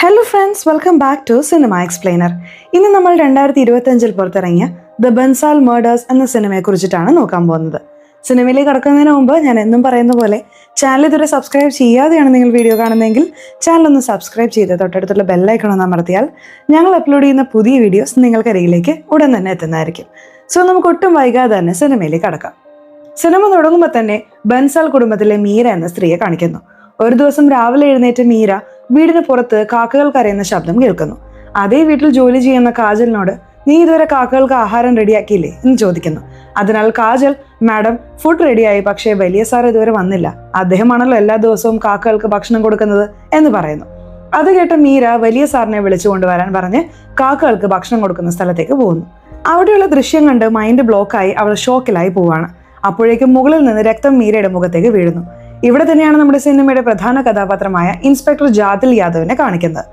Hello friends, welcome back to cinema explainer. ഇന്ന് നമ്മൾ 2025 പുറത്തിറങ്ങിയ ദ ബൻസാൽ മർഡേഴ്സ് എന്ന സിനിമയെ കുറിച്ചിട്ടാണ് നോക്കാൻ പോകുന്നത്. സിനിമയിലേക്ക് കടക്കുന്നതിന് മുമ്പ് ഞാൻ എന്നും പറയുന്ന പോലെ ചാനൽ ഇതുവരെ സബ്സ്ക്രൈബ് ചെയ്യാതെയാണ് നിങ്ങൾ വീഡിയോ കാണുന്നതെങ്കിൽ ചാനൽ ഒന്ന് സബ്സ്ക്രൈബ് ചെയ്ത് തൊട്ടടുത്തുള്ള ബെല്ലൈക്കൺ ഒന്ന് അമർത്തിയാൽ ഞങ്ങൾ അപ്ലോഡ് ചെയ്യുന്ന പുതിയ വീഡിയോസ് നിങ്ങൾക്കരികിലേക്ക് ഉടൻ തന്നെ എത്തുന്നതായിരിക്കും. സോ നമുക്ക് ഒട്ടും വൈകാതെ തന്നെ സിനിമയിലേക്ക് കടക്കാം. സിനിമ തുടങ്ങുമ്പോൾ തന്നെ ബൻസാൽ കുടുംബത്തിലെ മീര എന്ന സ്ത്രീയെ കാണിക്കുന്നു. ഒരു ദിവസം രാവിലെ എഴുന്നേറ്റ മീര വീടിന് പുറത്ത് കാക്കകൾ കരയുന്ന ശബ്ദം കേൾക്കുന്നു. അതേ വീട്ടിൽ ജോലി ചെയ്യുന്ന കാജലിനോട് നീ ഇതുവരെ കാക്കകൾക്ക് ആഹാരം റെഡിയാക്കിയില്ലേ എന്ന് ചോദിക്കുന്നു. അതിനാൽ കാജൽ, മാഡം ഫുഡ് റെഡിയായി, പക്ഷേ വലിയ സാർ ഇതുവരെ വന്നില്ല, അദ്ദേഹമാണല്ലോ എല്ലാ ദിവസവും കാക്കകൾക്ക് ഭക്ഷണം കൊടുക്കുന്നത് എന്ന് പറയുന്നു. അത് കേട്ട മീര വലിയ സാറിനെ വിളിച്ചു കൊണ്ടുവരാൻ പറഞ്ഞ് കാക്കകൾക്ക് ഭക്ഷണം കൊടുക്കുന്ന സ്ഥലത്തേക്ക് പോകുന്നു. അവിടെയുള്ള ദൃശ്യം കണ്ട് മൈൻഡ് ബ്ലോക്കായി അവൾ ഷോക്കിലായി പോവാണ്. അപ്പോഴേക്കും മുകളിൽ നിന്ന് രക്തം മീരയുടെ മുഖത്തേക്ക് വീഴുന്നു. ഇവിടെ തന്നെയാണ് നമ്മുടെ സിനിമയുടെ പ്രധാന കഥാപാത്രമായ ഇൻസ്പെക്ടർ ജാദിൽ യാദവിനെ കാണിക്കുന്നത്.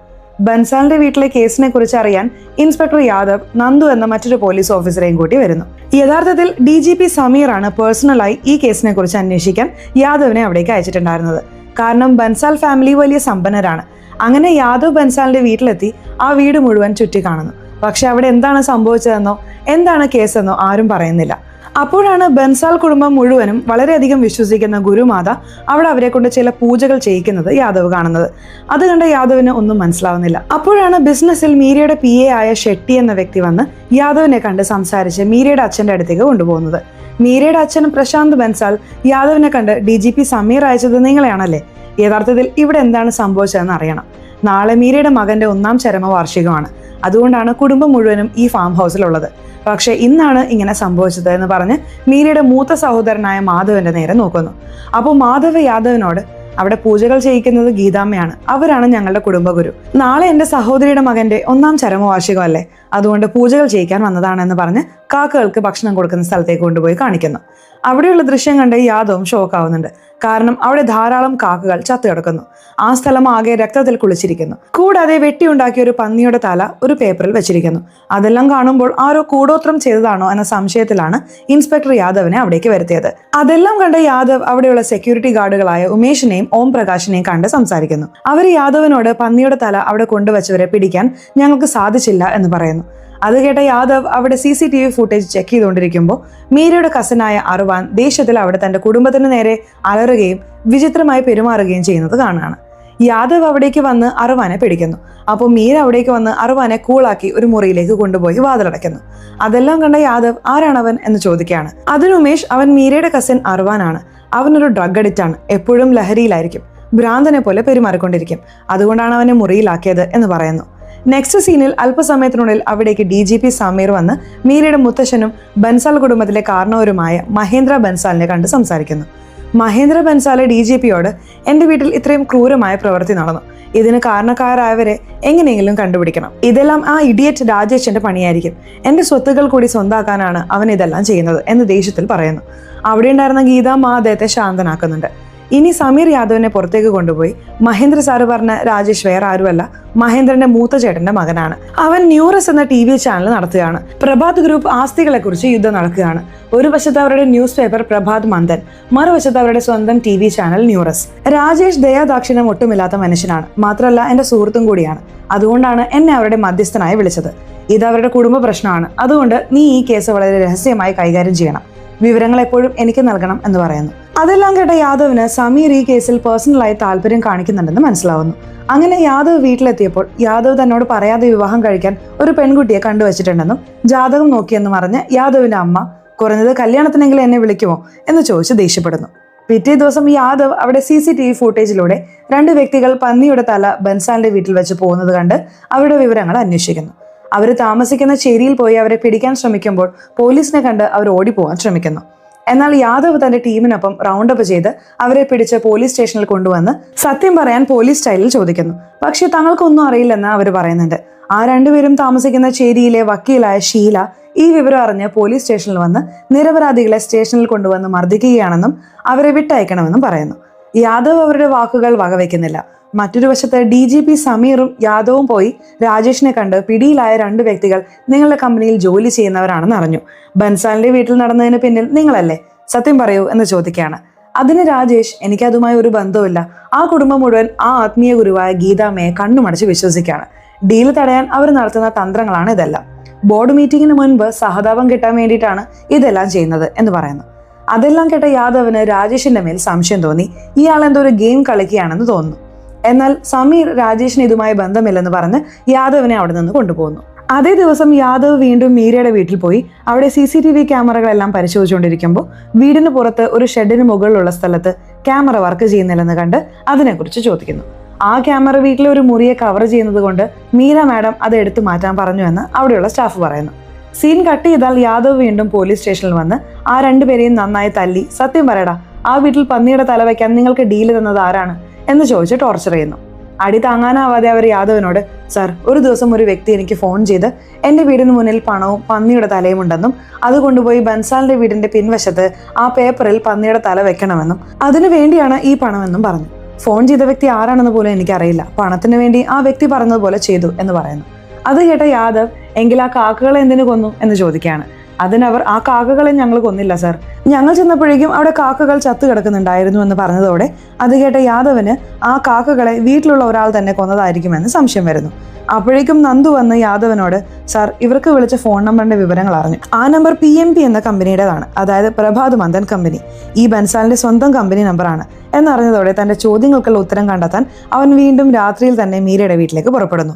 ബൻസാലിന്റെ വീട്ടിലെ കേസിനെ കുറിച്ച് അറിയാൻ ഇൻസ്പെക്ടർ യാദവ് നന്ദു എന്ന മറ്റൊരു പോലീസ് ഓഫീസറെയും കൂട്ടി വരുന്നു. യഥാർത്ഥത്തിൽ DGP സമീറാണ് പേഴ്സണലായി ഈ കേസിനെ കുറിച്ച് അന്വേഷിക്കാൻ യാദവിനെ അവിടേക്ക് അയച്ചിട്ടുണ്ടായിരുന്നത്. കാരണം ബൻസാൽ ഫാമിലി വലിയ സമ്പന്നരാണ്. അങ്ങനെ യാദവ് ബൻസാലിന്റെ വീട്ടിലെത്തി ആ വീട് മുഴുവൻ ചുറ്റി കാണുന്നു. പക്ഷെ അവിടെ എന്താണ് സംഭവിച്ചതെന്നോ എന്താണ് കേസെന്നോ ആരും പറയുന്നില്ല. അപ്പോഴാണ് ബൻസാൽ കുടുംബം മുഴുവനും വളരെയധികം വിശ്വസിക്കുന്ന ഗുരുമാത അവിടെ അവരെ കൊണ്ട് ചില പൂജകൾ ചെയ്യിക്കുന്നത് യാദവ് കാണുന്നത്. അത് കണ്ട യാദവിന് ഒന്നും മനസ്സിലാവുന്നില്ല. അപ്പോഴാണ് ബിസിനസ്സിൽ മീരയുടെ PA ആയ ഷെട്ടി എന്ന വ്യക്തി വന്ന് യാദവിനെ കണ്ട് സംസാരിച്ച് മീരയുടെ അച്ഛന്റെ അടുത്തേക്ക് കൊണ്ടുപോകുന്നത്. മീരയുടെ അച്ഛൻ പ്രശാന്ത് ബൻസാൽ യാദവിനെ കണ്ട് DGP സമീർ അയച്ചത് നിങ്ങളെയാണല്ലേ, യഥാർത്ഥത്തിൽ ഇവിടെ എന്താണ് സംഭവിച്ചതെന്ന് അറിയണം. നാളെ മീരയുടെ മകന്റെ 1ാം ചരമവാർഷികമാണ്, അതുകൊണ്ടാണ് കുടുംബം മുഴുവനും ഈ ഫാം ഹൗസിലുള്ളത്. പക്ഷെ ഇന്നാണ് ഇങ്ങനെ സംഭവിച്ചത് എന്ന് പറഞ്ഞ് മീരയുടെ മൂത്ത സഹോദരനായ മാധവന്റെ നേരെ നോക്കുന്നു. അപ്പോൾ മാധവ് യാദവിനോട് അവിടെ പൂജകൾ ചെയ്യിക്കുന്നത് ഗീതാമ്മയാണ്, അവരാണ് ഞങ്ങളുടെ കുടുംബഗുരു. നാളെ എൻ്റെ സഹോദരിയുടെ മകന്റെ 1ാം ചരമവാർഷികമല്ലേ, അതുകൊണ്ട് പൂജകൾ ചെയ്യിക്കാൻ വന്നതാണെന്ന് പറഞ്ഞ് കാക്കകൾക്ക് ഭക്ഷണം കൊടുക്കുന്ന സ്ഥലത്തേക്ക് കൊണ്ടുപോയി കാണിക്കുന്നു. അവിടെയുള്ള ദൃശ്യം കണ്ട് യാദവും ഷോക്കാവുന്നുണ്ട്. കാരണം അവിടെ ധാരാളം കാക്കകൾ ചത്തുകിടക്കുന്നു. ആ സ്ഥലം ആകെ രക്തത്തിൽ കുളിച്ചിരിക്കുന്നു. കൂടാതെ വെട്ടിയുണ്ടാക്കിയ ഒരു പന്നിയുടെ തല ഒരു പേപ്പറിൽ വെച്ചിരിക്കുന്നു. അതെല്ലാം കാണുമ്പോൾ ആരോ കൂടോത്രം ചെയ്തതാണോ എന്ന സംശയത്തിലാണ് ഇൻസ്പെക്ടർ യാദവിനെ അവിടേക്ക് വരുത്തിയത്. അതെല്ലാം കണ്ട യാദവ് അവിടെയുള്ള സെക്യൂരിറ്റി ഗാർഡുകളായ ഉമേഷിനെയും ഓം പ്രകാശിനെയും കണ്ട് സംസാരിക്കുന്നു. അവർ യാദവിനോട് പന്നിയുടെ തല അവിടെ കൊണ്ടുവച്ചവരെ പിടിക്കാൻ ഞങ്ങൾക്ക് സാധിച്ചില്ല എന്ന് പറയുന്നു. അത് കേട്ട യാദവ് അവിടെ CCTV ഫുട്ടേജ് ചെക്ക് ചെയ്തുകൊണ്ടിരിക്കുമ്പോൾ മീരയുടെ കസിനായ അർവാൻ ദേഷ്യത്തിൽ അവിടെ തന്റെ കുടുംബത്തിന് നേരെ അലറുകയും വിചിത്രമായി പെരുമാറുകയും ചെയ്യുന്നത് കാണുകയാണ്. യാദവ് അവിടേക്ക് വന്ന് അർവാനെ പിടിക്കുന്നു. അപ്പോൾ മീര അവിടേക്ക് വന്ന് അർവാനെ കൂളാക്കി ഒരു മുറിയിലേക്ക് കൊണ്ടുപോയി വാതിലടയ്ക്കുന്നു. അതെല്ലാം കണ്ട യാദവ് ആരാണവൻ എന്ന് ചോദിക്കുകയാണ്. അതിന് ഉമേഷ് അവൻ മീരയുടെ കസിൻ അർവാനാണ്, അവനൊരു ഡ്രഗ് അഡിക്റ്റ് ആണ്, എപ്പോഴും ലഹരിയിലായിരിക്കും, ഭ്രാന്തനെ പോലെ പെരുമാറിക്കൊണ്ടിരിക്കും, അതുകൊണ്ടാണ് അവനെ മുറിയിലാക്കിയത് എന്ന് പറയുന്നു. നെക്സ്റ്റ് സീനിൽ അല്പസമയത്തിനുള്ളിൽ അവിടേക്ക് DGP സമീർ വന്ന് മീരയുടെ മുത്തശ്ശനും ബൻസാൽ കുടുംബത്തിലെ കാരണവരുമായ മഹേന്ദ്ര ബൻസാലിനെ കണ്ട് സംസാരിക്കുന്നു. മഹേന്ദ്ര ബൻസാലെ DGPയോട് എൻ്റെ വീട്ടിൽ ഇത്രയും ക്രൂരമായ പ്രവൃത്തി നടന്നു, ഇതിന് കാരണക്കാരായവരെ എങ്ങനെയെങ്കിലും കണ്ടുപിടിക്കണം, ഇതെല്ലാം ആ ഇഡിയറ്റ് രാജേഷിന്റെ പണിയായിരിക്കും, എൻ്റെ സ്വത്തുക്കൾ കൂടി സ്വന്താക്കാനാണ് അവൻ ഇതെല്ലാം ചെയ്യുന്നത് എന്ന് ദേഷ്യത്തിൽ പറയുന്നു. അവിടെ ഉണ്ടായിരുന്ന ഗീതാമ്മ അദ്ദേഹത്തെ ശാന്തനാക്കുന്നുണ്ട്. ഇനി സമീർ യാദവിനെ പുറത്തേക്ക് കൊണ്ടുപോയി മഹേന്ദ്ര സാറ് പറഞ്ഞ രാജേഷ് വേറെ ആരുമല്ല, മഹേന്ദ്രന്റെ മൂത്ത ചേട്ടന്റെ മകനാണ്. അവൻ ന്യൂറസ് എന്ന TV ചാനൽ നടത്തുകയാണ്. പ്രഭാത് ഗ്രൂപ്പ് ആസ്തികളെ കുറിച്ച് യുദ്ധം നടക്കുകയാണ്. ഒരു വശത്ത് അവരുടെ ന്യൂസ് പേപ്പർ പ്രഭാത് മന്ദൻ, മറുവശത്ത് അവരുടെ സ്വന്തം TV ചാനൽ ന്യൂറസ്. രാജേഷ് ദയാദാക്ഷിണ്യം ഒട്ടുമില്ലാത്ത മനുഷ്യനാണ്, മാത്രമല്ല എന്റെ സുഹൃത്തും കൂടിയാണ്, അതുകൊണ്ടാണ് എന്നെ അവരുടെ മധ്യസ്ഥനായി വിളിച്ചത്. ഇത് അവരുടെ കുടുംബ പ്രശ്നമാണ്, അതുകൊണ്ട് നീ ഈ കേസ് വളരെ രഹസ്യമായി കൈകാര്യം ചെയ്യണം, വിവരങ്ങൾ എപ്പോഴും എനിക്ക് നൽകണം എന്ന് പറയുന്നു. അതെല്ലാം കേട്ട യാദവിന് സമീർ ഈ കേസിൽ പേഴ്സണലായി താല്പര്യം കാണിക്കുന്നുണ്ടെന്ന് മനസ്സിലാവുന്നു. അങ്ങനെ യാദവ് വീട്ടിലെത്തിയപ്പോൾ യാദവ് തന്നോട് പറയാതെ വിവാഹം കഴിക്കാൻ ഒരു പെൺകുട്ടിയെ കണ്ടുവച്ചിട്ടുണ്ടെന്നും ജാതകം നോക്കിയെന്നും അറിഞ്ഞ് യാദവിന്റെ അമ്മ കുറഞ്ഞത് കല്യാണത്തിനെങ്കിലും എന്നെ വിളിക്കുമോ എന്ന് ചോദിച്ച് ദേഷ്യപ്പെടുന്നു. പിറ്റേ ദിവസം യാദവ് അവിടെ CCTV ഫുട്ടേജിലൂടെ 2 വ്യക്തികൾ പന്നിയുടെ തല ബൻസാലിന്റെ വീട്ടിൽ വെച്ച് പോകുന്നത് കണ്ട് അവരുടെ വിവരങ്ങൾ അന്വേഷിക്കുന്നു. അവർ താമസിക്കുന്ന ചേരിയിൽ പോയി അവരെ പിടിക്കാൻ ശ്രമിക്കുമ്പോൾ പോലീസിനെ കണ്ട് അവർ ഓടിപ്പോവാൻ ശ്രമിക്കുന്നു. എന്നാൽ യാദവ് തന്റെ ടീമിനൊപ്പം റൗണ്ടപ്പ് ചെയ്ത് അവരെ പിടിച്ച് പോലീസ് സ്റ്റേഷനിൽ കൊണ്ടുവന്ന് സത്യം പറയാൻ പോലീസ് സ്റ്റൈലിൽ ചോദിക്കുന്നു. പക്ഷെ തങ്ങൾക്കൊന്നും അറിയില്ലെന്ന് അവർ പറയുന്നുണ്ട്. ആ 2 പേരും താമസിക്കുന്ന ചേരിയിലെ വക്കീലായ ഷീല ഈ വിവരം അറിഞ്ഞ് പോലീസ് സ്റ്റേഷനിൽ വന്ന് നിരപരാധികളെ സ്റ്റേഷനിൽ കൊണ്ടുവന്ന് മർദ്ദിക്കുകയാണെന്നും അവരെ വിട്ടയക്കണമെന്നും പറയുന്നു. യാദവ് അവരുടെ വാക്കുകൾ വകവയ്ക്കുന്നില്ല. മറ്റൊരു വശത്ത് DGP സമീറും യാദവും പോയി രാജേഷിനെ കണ്ട് പിടിയിലായ 2 വ്യക്തികൾ നിങ്ങളുടെ കമ്പനിയിൽ ജോലി ചെയ്യുന്നവരാണെന്ന് അറിഞ്ഞു, ബൻസാലിന്റെ വീട്ടിൽ നടന്നതിന് പിന്നിൽ നിങ്ങളല്ലേ, സത്യം പറയൂ എന്ന് ചോദിക്കുകയാണ്. അതിന് രാജേഷ് എനിക്കതുമായി ഒരു ബന്ധവുമില്ല, ആ കുടുംബം മുഴുവൻ ആ ആത്മീയ ഗുരുവായ ഗീതാമ്മയെ കണ്ണുമടച്ച് വിശ്വസിക്കുകയാണ്, ഡീല് തടയാൻ അവർ നടത്തുന്ന തന്ത്രങ്ങളാണ് ഇതെല്ലാം, ബോർഡ് മീറ്റിംഗിന് മുൻപ് സഹതാപം കിട്ടാൻ വേണ്ടിയിട്ടാണ് ഇതെല്ലാം ചെയ്യുന്നത് എന്ന് പറയുന്നു. അതെല്ലാം കേട്ട യാദവിന് രാജേഷിന്റെ മേൽ സംശയം തോന്നി, ഇയാൾ എന്തോ ഒരു ഗെയിം കളിക്കുകയാണെന്ന് തോന്നുന്നു. എന്നാൽ സമീർ രാജേഷിന് ഇതുമായി ബന്ധമില്ലെന്ന് പറഞ്ഞ് യാദവിനെ അവിടെ നിന്ന് കൊണ്ടുപോകുന്നു. അതേ ദിവസം യാദവ് വീണ്ടും മീരയുടെ വീട്ടിൽ പോയി അവിടെ CCTV ക്യാമറകളെല്ലാം പരിശോധിച്ചുകൊണ്ടിരിക്കുമ്പോൾ വീടിന് പുറത്ത് ഒരു ഷെഡിന് മുകളിലുള്ള സ്ഥലത്ത് ക്യാമറ വർക്ക് ചെയ്യുന്നില്ലെന്ന് കണ്ട് അതിനെക്കുറിച്ച് ചോദിക്കുന്നു. ആ ക്യാമറ വീട്ടിലെ ഒരു മുറിയെ കവർ ചെയ്യുന്നത് കൊണ്ട് മീര മാഡം അത് എടുത്തു മാറ്റാൻ പറഞ്ഞു എന്ന് അവിടെയുള്ള സ്റ്റാഫ് പറയുന്നു. സീൻ കട്ട് ചെയ്താൽ യാദവ് വീണ്ടും പോലീസ് സ്റ്റേഷനിൽ വന്ന് ആ രണ്ടുപേരെയും നന്നായി തല്ലി, സത്യം പറയടാ, ആ വീട്ടിൽ പന്നിയുടെ തല വയ്ക്കാൻ നിങ്ങൾക്ക് ഡീല് തന്നത് ആരാണ് എന്ന് ചോദിച്ച് ടോർച്ചർ ചെയ്യുന്നു. അടി താങ്ങാനാവാതെ അവർ യാദവിനോട്, സർ, ഒരു ദിവസം ഒരു വ്യക്തി എനിക്ക് ഫോൺ ചെയ്ത് എൻ്റെ വീടിന് മുന്നിൽ പണവും പന്നിയുടെ തലയും ഉണ്ടെന്നും അത് കൊണ്ടുപോയി ബൻസാലിന്റെ വീടിന്റെ പിൻവശത്ത് ആ പേപ്പറിൽ പന്നിയുടെ തല വെക്കണമെന്നും അതിനു വേണ്ടിയാണ് ഈ പണമെന്നും പറഞ്ഞു. ഫോൺ ചെയ്ത വ്യക്തി ആരാണെന്ന് പോലും എനിക്കറിയില്ല, പണത്തിന് വേണ്ടി ആ വ്യക്തി പറഞ്ഞതുപോലെ ചെയ്തു എന്ന് പറയുന്നു. അത് കേട്ട യാദവ്, എങ്കിൽ ആ കാക്കകളെ എന്തിനു കൊന്നു എന്ന് ചോദിക്കുകയാണ്. അതിനവർ, ആ കാക്കകളെ ഞങ്ങൾ കൊന്നില്ല സർ, ഞങ്ങൾ ചെന്നപ്പോഴേക്കും അവിടെ കാക്കകൾ ചത്തു കിടക്കുന്നുണ്ടായിരുന്നു എന്ന് പറഞ്ഞതോടെ അത് കേട്ട യാദവിന് ആ കാക്കകളെ വീട്ടിലുള്ള ഒരാൾ തന്നെ കൊന്നതായിരിക്കുമെന്ന് സംശയം വരുന്നു. അപ്പോഴേക്കും നന്ദു വന്ന് യാദവിനോട്, സാർ, ഇവർക്ക് വിളിച്ച ഫോൺ നമ്പറിന്റെ വിവരങ്ങൾ അറിഞ്ഞു, ആ നമ്പർ PNP എന്ന കമ്പനിയുടേതാണ്, അതായത് പ്രഭാത് മന്ദൻ കമ്പനി, ഈ ബൻസാലിന്റെ സ്വന്തം കമ്പനി നമ്പറാണ് എന്നറിഞ്ഞതോടെ തന്റെ ചോദ്യങ്ങൾക്കുള്ള ഉത്തരം കണ്ടെത്താൻ അവൻ വീണ്ടും രാത്രിയിൽ തന്നെ മീരയുടെ വീട്ടിലേക്ക് പുറപ്പെടുന്നു.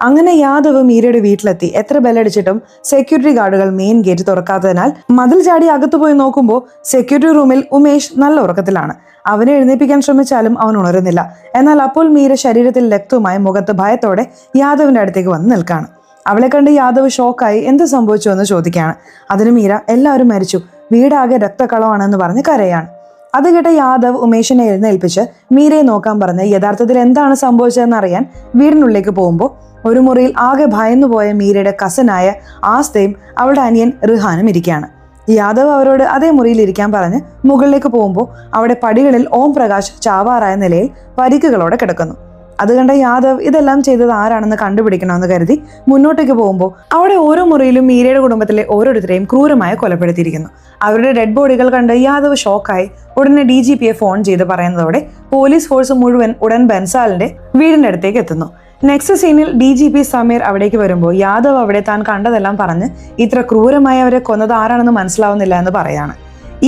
അങ്ങനെ യാദവ് മീരയുടെ വീട്ടിലെത്തി എത്ര ബെല്ലടിച്ചിട്ടും സെക്യൂരിറ്റി ഗാർഡുകൾ മെയിൻ ഗേറ്റ് തുറക്കാത്തതിനാൽ മതിൽ ചാടി അകത്തു പോയി നോക്കുമ്പോൾ സെക്യൂരിറ്റി റൂമിൽ ഉമേഷ് നല്ല ഉറക്കത്തിലാണ്. അവനെ എഴുന്നേൽപ്പിക്കാൻ ശ്രമിച്ചാലും അവൻ ഉണരുന്നില്ല. എന്നാൽ അപ്പോൾ മീര ശരീരത്തിൽ രക്തവുമായി മുഖത്ത് ഭയത്തോടെ യാദവിന്റെ അടുത്തേക്ക് വന്ന് നിൽക്കാണ്. അവളെ കണ്ട് യാദവ് ഷോക്കായി എന്ത് സംഭവിച്ചു എന്ന് ചോദിക്കുകയാണ്. അതിന് മീര, എല്ലാവരും മരിച്ചു, വീടാകെ രക്തക്കളമാണെന്ന് പറഞ്ഞ് കരയാണ്. അത് കേട്ട യാദവ് ഉമേഷിനെ എഴുന്നേൽപ്പിച്ച് മീരയെ നോക്കാൻ പറഞ്ഞ് യഥാർത്ഥത്തിൽ എന്താണ് സംഭവിച്ചതെന്ന് അറിയാൻ വീടിനുള്ളിലേക്ക് പോകുമ്പോൾ ഒരു മുറിയിൽ ആകെ ഭയന്നുപോയ മീരയുടെ കസനായ ആസ്തയും അവളുടെ അനിയൻ റിഹാനും ഇരിക്കുകയാണ്. യാദവ് അവരോട് അതേ മുറിയിൽ ഇരിക്കാൻ പറഞ്ഞ് മുകളിലേക്ക് പോകുമ്പോൾ അവിടെ പടികളിൽ ഓം പ്രകാശ് ചാവാറായ നിലയിൽ പരിക്കുകളോടെ കിടക്കുന്നു. അത് കണ്ട യാദവ് ഇതെല്ലാം ചെയ്തത് ആരാണെന്ന് കണ്ടുപിടിക്കണമെന്ന് കരുതി മുന്നോട്ടേക്ക് പോകുമ്പോൾ അവിടെ ഓരോ മുറിയിലും മീരയുടെ കുടുംബത്തിലെ ഓരോരുത്തരെയും ക്രൂരമായി കൊലപ്പെടുത്തിയിരിക്കുന്നു. അവരുടെ ഡെഡ് ബോഡികൾ കണ്ട് യാദവ് ഷോക്കായി ഉടനെ DGPയെ ഫോൺ ചെയ്ത് പറയുന്നതോടെ പോലീസ് ഫോഴ്സ് മുഴുവൻ ഉടൻ ബൻസാലിന്റെ വീടിന്റെ അടുത്തേക്ക് എത്തുന്നു. നെക്സ്റ്റ് സീനിൽ DGP സമീർ അവിടേക്ക് വരുമ്പോൾ യാദവ് അവിടെ താൻ കണ്ടതെല്ലാം പറഞ്ഞ് ഇത്ര ക്രൂരമായി അവരെ കൊന്നത് ആരാണെന്ന് മനസ്സിലാവുന്നില്ല എന്ന് പറയാണ്.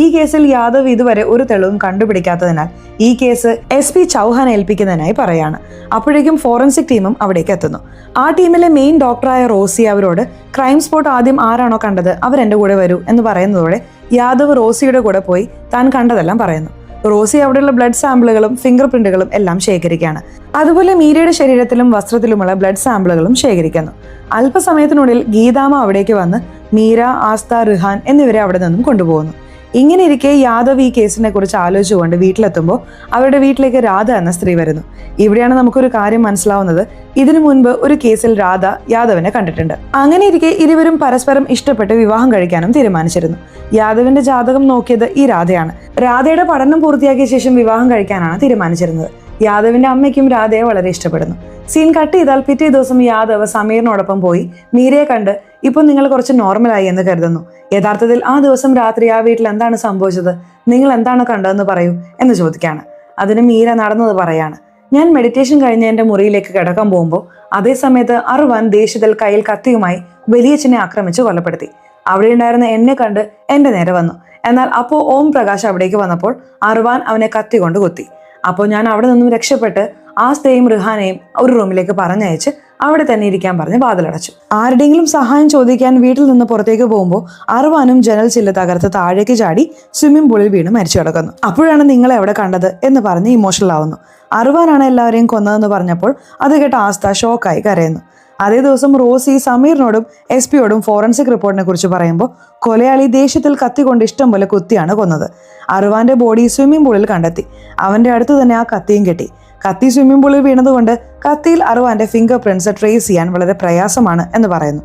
ഈ കേസിൽ യാദവ് ഇതുവരെ ഒരു തെളിവും കണ്ടുപിടിക്കാത്തതിനാൽ ഈ കേസ് SP ചൗഹാൻ ഏൽപ്പിക്കുന്നതിനായി പറയാണ്. അപ്പോഴേക്കും ഫോറൻസിക് ടീമും അവിടേക്ക് എത്തുന്നു. ആ ടീമിലെ മെയിൻ ഡോക്ടറായ റോസി അവരോട് ക്രൈം സ്പോട്ട് ആദ്യം ആരാണോ കണ്ടത് അവരെന്റെ കൂടെ വരൂ എന്ന് പറയുന്നതോടെ യാദവ് റോസിയുടെ കൂടെ പോയി താൻ കണ്ടതെല്ലാം പറയുന്നു. റോസി അവിടെയുള്ള ബ്ലഡ് സാമ്പിളുകളും ഫിംഗർ പ്രിന്റുകളും എല്ലാം ശേഖരിക്കുകയാണ്. അതുപോലെ മീരയുടെ ശരീരത്തിലും വസ്ത്രത്തിലുമുള്ള ബ്ലഡ് സാമ്പിളുകളും ശേഖരിക്കുന്നു. അല്പസമയത്തിനുള്ളിൽ ഗീതാമ്മ അവിടേക്ക് വന്ന് മീര, ആസ്ത, റിഹാൻ എന്നിവരെ അവിടെ നിന്നും കൊണ്ടുപോകുന്നു. ഇങ്ങനെ ഇരിക്കെ യാദവ് ഈ കേസിനെ കുറിച്ച് ആലോചിച്ചുകൊണ്ട് വീട്ടിലെത്തുമ്പോൾ അവരുടെ വീട്ടിലേക്ക് രാധ എന്ന സ്ത്രീ വരുന്നു. ഇവിടെയാണ് നമുക്കൊരു കാര്യം മനസ്സിലാവുന്നത്, ഇതിനു മുൻപ് ഒരു കേസിൽ രാധ യാദവിനെ കണ്ടിട്ടുണ്ട്. അങ്ങനെ ഇരിക്കെ ഇരുവരും പരസ്പരം ഇഷ്ടപ്പെട്ട് വിവാഹം കഴിക്കാനും തീരുമാനിച്ചിരുന്നു. യാദവിന്റെ ജാതകം നോക്കിയത് ഈ രാധയാണ്. രാധയുടെ പഠനം പൂർത്തിയാക്കിയ ശേഷം വിവാഹം കഴിക്കാനാണ് തീരുമാനിച്ചിരുന്നത്. യാദവിന്റെ അമ്മയ്ക്കും രാധയെ വളരെ ഇഷ്ടപ്പെടുന്നു. സീൻ കട്ട് ചെയ്താൽ പിറ്റേ ദിവസം യാദവ് സമീറിനോടൊപ്പം പോയി മീരയെ കണ്ട്, ഇപ്പൊ നിങ്ങൾ കുറച്ച് നോർമലായി എന്ന് കരുതുന്നു, യഥാർത്ഥത്തിൽ ആ ദിവസം രാത്രി ആ വീട്ടിൽ എന്താണ് സംഭവിച്ചത്, നിങ്ങൾ എന്താണ് കണ്ടതെന്ന് പറയൂ എന്ന് ചോദിക്കാണ്. അതിന് മീര നടന്നത് പറയാണ്. ഞാൻ മെഡിറ്റേഷൻ കഴിഞ്ഞ് എൻ്റെ മുറിയിലേക്ക് കിടക്കാൻ പോകുമ്പോൾ അതേ സമയത്ത് അർവാൻ ദേഷ്യത്തിൽ കയ്യിൽ കത്തിയുമായി വലിയച്ഛനെ ആക്രമിച്ച് കൊലപ്പെടുത്തി. അവിടെ ഉണ്ടായിരുന്ന എന്നെ കണ്ട് എൻ്റെ നേരെ വന്നു. എന്നാൽ അപ്പോൾ ഓം പ്രകാശ് അവിടേക്ക് വന്നപ്പോൾ അർവാൻ അവനെ കത്തി കൊണ്ട് കുത്തി. അപ്പോൾ ഞാൻ അവിടെ നിന്നും രക്ഷപ്പെട്ട് ആസ്തയും റിഹാനെയും ഒരു റൂമിലേക്ക് പറഞ്ഞയച്ച് അവിടെ തന്നെ ഇരിക്കാൻ പറഞ്ഞ് വാതിലടച്ചു. ആരുടെയെങ്കിലും സഹായം ചോദിക്കാൻ വീട്ടിൽ നിന്ന് പുറത്തേക്ക് പോകുമ്പോൾ അർവാനും ജനൽ ചില്ല് തകർത്ത് താഴേക്ക് ചാടി സ്വിമ്മിംഗ് പൂളിൽ വീണ് മരിച്ചു കിടക്കുന്നു. അപ്പോഴാണ് നിങ്ങളെ എവിടെ കണ്ടത് എന്ന് പറഞ്ഞ് ഇമോഷണൽ ആവുന്നു. അർവാനാണ് എല്ലാവരെയും കൊന്നതെന്ന് പറഞ്ഞപ്പോൾ അത് കേട്ട ആസ്ത ഷോക്കായി കരയുന്നു. അതേ ദിവസം റോസി സമീറിനോടും SP-യോടും ഫോറൻസിക് റിപ്പോർട്ടിനെ കുറിച്ച് പറയുമ്പോൾ കൊലയാളി ദേഷ്യത്തിൽ കത്തിക്കൊണ്ട് ഇഷ്ടം പോലെ കുത്തിയാണ് കൊന്നത്. അർവാന്റെ ബോഡി സ്വിമ്മിംഗ് പൂളിൽ കണ്ടെത്തി. അവന്റെ അടുത്ത് തന്നെ ആ കത്തിയും കിട്ടി. കത്തി സ്വിമ്മിംഗ് പൂളിൽ വീണതുകൊണ്ട് കത്തിയിൽ അർവാന്റെ ഫിംഗർ പ്രിന്റ്സ് ട്രേസ് ചെയ്യാൻ വളരെ പ്രയാസമാണ് എന്ന് പറയുന്നു.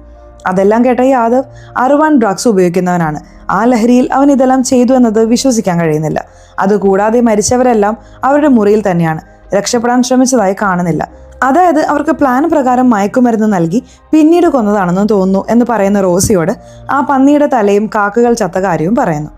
അതെല്ലാം കേട്ട യാദവ് അർവാൻ ഡ്രഗ്സ് ഉപയോഗിക്കുന്നവനാണ്, ആ ലഹരിയിൽ അവൻ ഇതെല്ലാം ചെയ്തു എന്നത് വിശ്വസിക്കാൻ കഴിയുന്നില്ല. അതുകൂടാതെ മരിച്ചവരെല്ലാം അവരുടെ മുറിയിൽ തന്നെയാണ്, രക്ഷപ്പെടാൻ ശ്രമിച്ചതായി കാണുന്നില്ല. അതായത് അവർക്ക് പ്ലാൻ പ്രകാരം മയക്കുമരുന്ന് നൽകി പിന്നീട് കൊന്നതാണെന്ന് തോന്നുന്നു എന്ന് പറയുന്ന റോസിയോട് ആ പന്നിയുടെ തലയും കാക്കകൾ ചത്ത കാര്യവും പറയുന്നു.